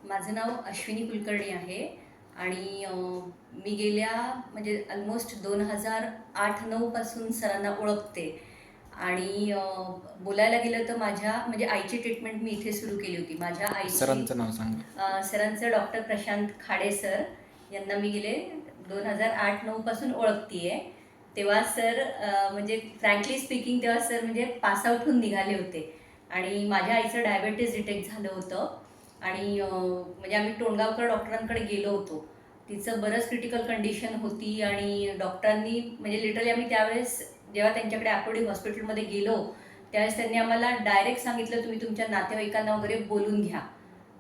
माझं नाव अश्विनी कुलकर्णी आहे आणि मी गेल्या म्हणजे ऑलमोस्ट 2008-9 पासून सरांना ओळखते आणि बोलायला गेलं तर माझ्या म्हणजे आईची ट्रीटमेंट मी इथे सुरू केली होती. माझ्या आईची सरांचं नाव सांगा. सरांचं डॉक्टर प्रशांत खाडे सर यांना मी गेले 2008-9 पासून ओळखते आहे. तेव्हा सर म्हणजे फ्रँकली स्पीकिंग तेव्हा सर म्हणजे पासआउट होऊन निघाले होते आणि माझ्या आईचं डायबेटीस डिटेक्ट झालं होतं आणि म्हणजे आम्ही टोणगावकर डॉक्टरांकडे गेलो होतो. तिचं बरंच क्रिटिकल कंडिशन होती आणि डॉक्टरांनी म्हणजे लिटरली आम्ही त्यावेळेस जेव्हा त्यांच्याकडे अपोर्डिंग हॉस्पिटलमध्ये गेलो त्यावेळेस त्यांनी आम्हाला डायरेक्ट सांगितलं तुम्ही तुमच्या नातेवाईकांना वगैरे बोलून घ्या.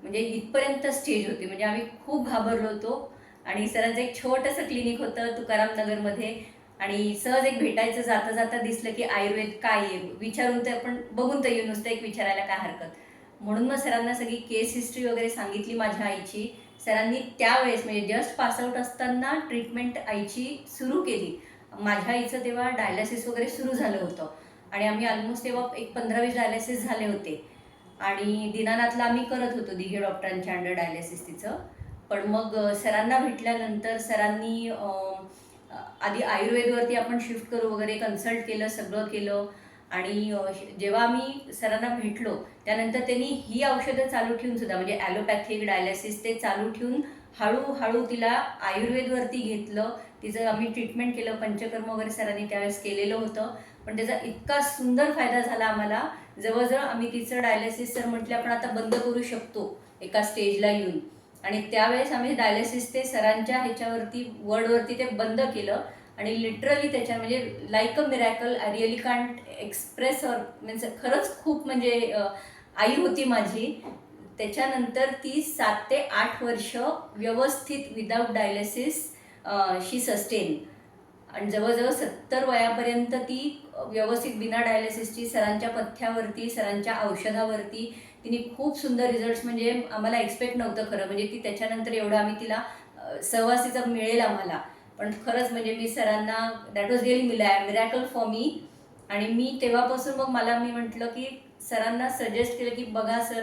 म्हणजे इथपर्यंत स्टेज होती. म्हणजे आम्ही खूप घाबरलो होतो आणि सरांचं एक छोटंसं क्लिनिक होतं तुकाराम नगरमध्ये आणि सहज एक भेटायचं जाता जाता दिसलं की आयुर्वेद काय आहे विचारून तर आपण बघून तर येऊ, नुसतं एक विचारायला काय हरकत. म्हणून मग सरांना सगळी केस हिस्ट्री वगैरे सांगितली माझ्या आईची. सरांनी त्यावेळेस म्हणजे जस्ट पासआउट असताना ट्रीटमेंट आईची सुरू केली. माझ्या आईचं तेव्हा डायलिसिस वगैरे सुरू झालं होतं आणि आम्ही ऑलमोस्ट तेव्हा एक 15-20 डायलिसिस झाले होते आणि दीनानाथला आम्ही करत होतो दिघे डॉक्टरांच्या अंडर डायलिसिस तिचं. पण मग सरांना भेटल्यानंतर सरांनी आधी आयुर्वेदवरती आपण शिफ्ट करू वगैरे कन्सल्ट केलं, सगळं केलं आणि जेव्हा आम्ही सरांना भेटलो त्यानंतर त्यांनी ही औषधं चालू ठेवून सुद्धा म्हणजे ॲलोपॅथिक डायलिसिस ते चालू ठेवून हळूहळू तिला आयुर्वेदवरती घेतलं. तिचं आम्ही ट्रीटमेंट केलं, पंचकर्म वगैरे सरांनी त्यावेळेस केलेलं होतं. पण त्याचा इतका सुंदर फायदा झाला आम्हाला. जवळजवळ आम्ही तिचं डायलिसिस सर म्हटले आपण आता बंद करू शकतो एका स्टेजला येऊन आणि त्यावेळेस आम्ही डायलिसिस ते सरांच्या ह्याच्यावरती वर्डवरती ते बंद केलं आणि लिटरली त्याच्या म्हणजे like a miracle. I really can't express or means खरंच खूप म्हणजे आई होती माझी. त्याच्यानंतर ती 7 ते 8 वर्ष व्यवस्थित विदाऊट डायलिसिस शी सस्टेन आणि जवळजवळ 70 वयापर्यंत ती व्यवस्थित बिना डायलिसिसची सरांच्या पथ्यावरती सरांच्या औषधावरती तिने खूप सुंदर रिझल्ट्स म्हणजे आम्हाला एक्सपेक्ट नव्हतं खरं म्हणजे ती त्याच्यानंतर एवढं आम्ही तिला सहवासीचं मिळेल आम्हाला. पण खरंच म्हणजे मी सरांना that was really miracle for me आणि मी तेव्हापासून मग मी म्हटलं की सरांना सजेस्ट केलं की बघा सर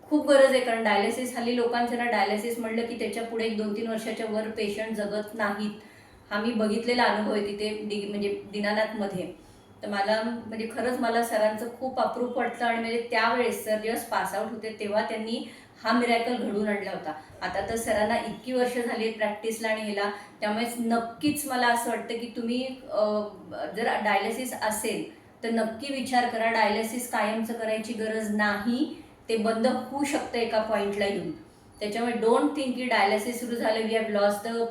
खूप गरज आहे कारण डायलिसिस हल्ली लोकांचं ना डायलिसिस म्हटलं की त्याच्या पुढे 1-2-3 वर्षाच्या वर पेशंट जगत नाहीत. हा मी बघितलेला अनुभव आहे तिथे म्हणजे दीनानाथमध्ये. तर मला म्हणजे खरंच मला सरांचं खूप अप्रूप वाटलं आणि म्हणजे त्यावेळेस सर जस्ट पासआउट होते तेव्हा त्यांनी हा मिरॅकल घडवून आणला होता. आता तर सरांना इतकी वर्ष झाली आहेत प्रॅक्टिसला आणि ह्याला, त्यामुळेच नक्कीच मला असं वाटतं की तुम्ही जर डायलिसिस असेल तर नक्की विचार करा. डायलिसिस कायमचं करायची गरज नाही, ते बंद होऊ शकतं एका पॉईंटला येऊन. त्याच्यामुळे डोंट थिंक की डायलिसिस सुरू झालं we have lost the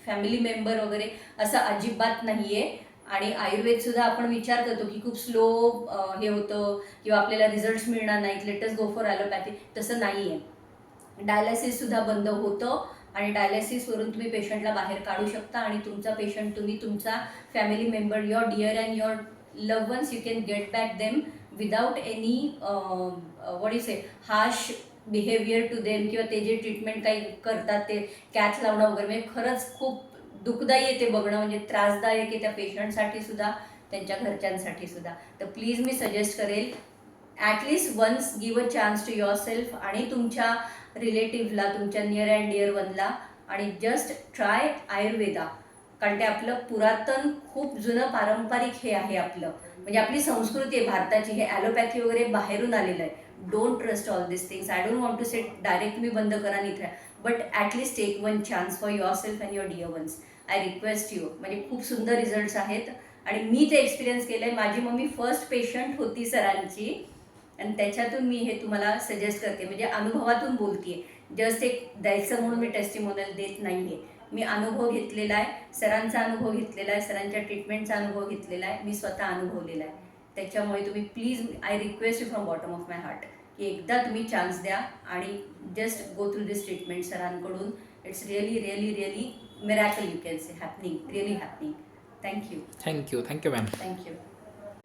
family member वगैरे, असं अजिबात नाही आहे. आणि आयुर्वेदसुद्धा आपण विचार करतो की खूप स्लो हे होतं किंवा आपल्याला रिझल्ट्स मिळणार नाहीत, लेटस गो फॉर ॲलोपॅथी. तसं नाही आहे. डायलिसिससुद्धा बंद होतं आणि डायलिसिसवरून तुम्ही पेशंटला बाहेर काढू शकता आणि तुमचा पेशंट तुम्ही तुमचा family member your dear and your love ones you can get back them without any what is a harsh behaviour to them किंवा ते जे ट्रीटमेंट काही करतात ते कॅथ लावणं वगैरे म्हणजे खरंच खूप दुःखदायी आहे ते बघणं, म्हणजे त्रासदायक आहे त्या पेशंटसाठी सुद्धा त्यांच्या घरच्यांसाठी सुद्धा. तर प्लीज मी सजेस्ट करेल at least once give a chance to yourself आणि तुमच्या रिलेटिव्हला तुमच्या नियर अँड डिअर वनला आणि जस्ट ट्राय आयुर्वेदा. कारण ते आपलं पुरातन खूप जुनं पारंपरिक हे आहे आपलं, म्हणजे आपली संस्कृती आहे भारताची. हे ॲलोपॅथी वगैरे बाहेरून आलेलं आहे. Don't trust all this things. I don't want to say direct तुम्ही बंद करा इथे, but at least take one chance for yourself and your dear ones. I request you. म्हणजे खूप सुंदर रिझल्ट्स आहेत आणि मी ते एक्सपिरियन्स केलं आहे. माझी मम्मी फर्स्ट पेशंट होती सरांची आणि त्याच्यातून मी हे तुम्हाला सजेस्ट करते, म्हणजे अनुभवातून बोलते. जस्ट एक द्यायचं म्हणून मी टेस्टिमोनियल देत नाही आहे. मी अनुभव घेतलेला आहे, सरांचा अनुभव घेतलेला आहे, सरांच्या ट्रीटमेंटचा अनुभव घेतलेला आहे, मी स्वतः अनुभवलेला आहे. त्याच्यामुळे तुम्ही please I request you from bottom of my heart की एकदा तुम्ही चान्स द्या आणि जस्ट गो थ्रू दिस ट्रीटमेंट सरांकडून. It's really really really miracle you can say happening, really happening. Thank you. Thank you ma'am. Thank you.